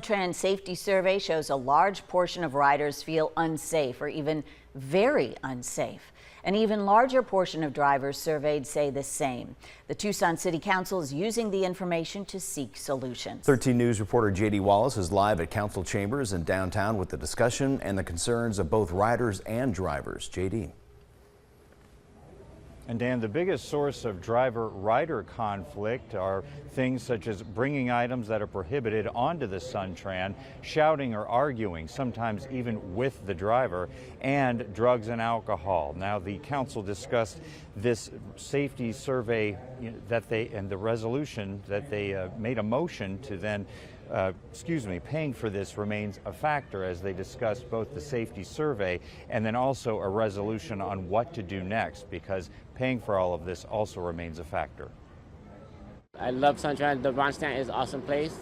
Trend safety survey shows a large portion of riders feel unsafe or even very unsafe. An even larger portion of drivers surveyed say the same. The Tucson City Council is using the information to seek solutions. 13 News reporter J.D. Wallace is live at council chambers in downtown with the discussion and the concerns of both riders and drivers. J.D. And Dan, the biggest source of driver-rider conflict are things such as bringing items that are prohibited onto the Suntran, shouting or arguing, sometimes even with the driver, and drugs and alcohol. Now, the council discussed this safety survey and the resolution that they made a motion to then paying for this remains a factor as they discussed both the safety survey and then also a resolution on what to do next, because paying for all of this also remains a factor. I love Suntran. The Ronstadt is an awesome place.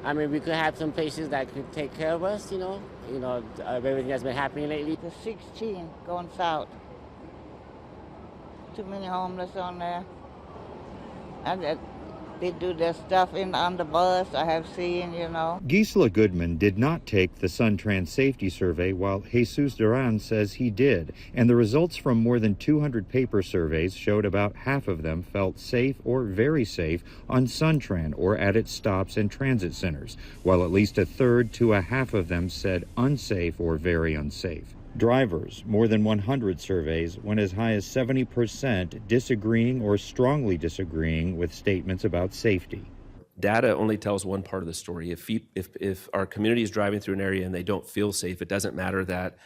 I mean, we could have some places that could take care of us, everything that's been happening lately. The 16 going south. Too many homeless on there. And they do their stuff on the bus, I have seen, Gisela Goodman did not take the Suntran safety survey, while Jesus Duran says he did. And the results from more than 200 paper surveys showed about half of them felt safe or very safe on Suntran or at its stops and transit centers, while at least a third to a half of them said unsafe or very unsafe. Drivers, more than 100 surveys, went as high as 70% disagreeing or strongly disagreeing with statements about safety. Data only tells one part of the story. If our community is driving through an area and they don't feel safe, it doesn't matter that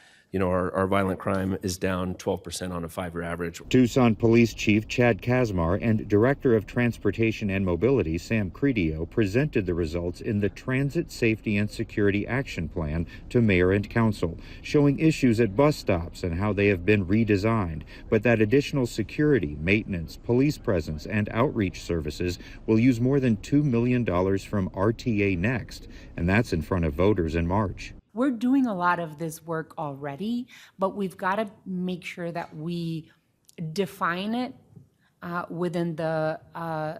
our violent crime is down 12% on a 5-year average. Tucson Police Chief Chad Kazmar and Director of Transportation and Mobility Sam Credio presented the results in the Transit Safety and Security Action Plan to Mayor and Council, showing issues at bus stops and how they have been redesigned, but that additional security, maintenance, police presence, and outreach services will use more than $2 million from RTA Next, and that's in front of voters in March. We're doing a lot of this work already, but we've got to make sure that we define it within the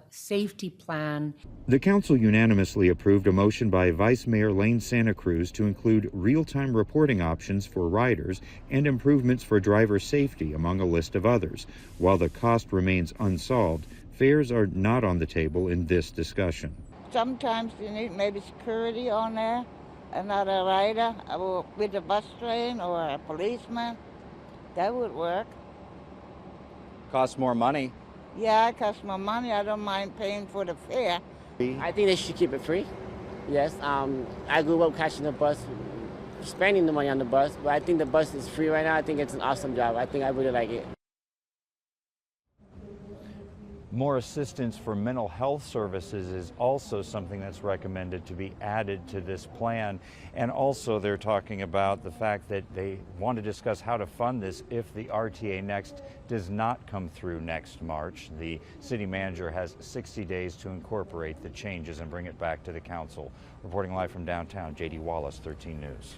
safety plan. The council unanimously approved a motion by Vice Mayor Lane Santa Cruz to include real-time reporting options for riders and improvements for driver safety, among a list of others. While the cost remains unsolved, fares are not on the table in this discussion. Sometimes you need maybe security on there. Another rider with a bus train or a policeman, that would work. Costs more money. Yeah, it costs more money. I don't mind paying for the fare. I think they should keep it free. Yes, I grew up catching the bus, spending the money on the bus, but I think the bus is free right now. I think it's an awesome job. I think I really like it. More assistance for mental health services is also something that's recommended to be added to this plan. And also they're talking about the fact that they want to discuss how to fund this if the RTA Next does not come through next March. The city manager has 60 days to incorporate the changes and bring it back to the council. Reporting live from downtown, J.D. Wallace, 13 News.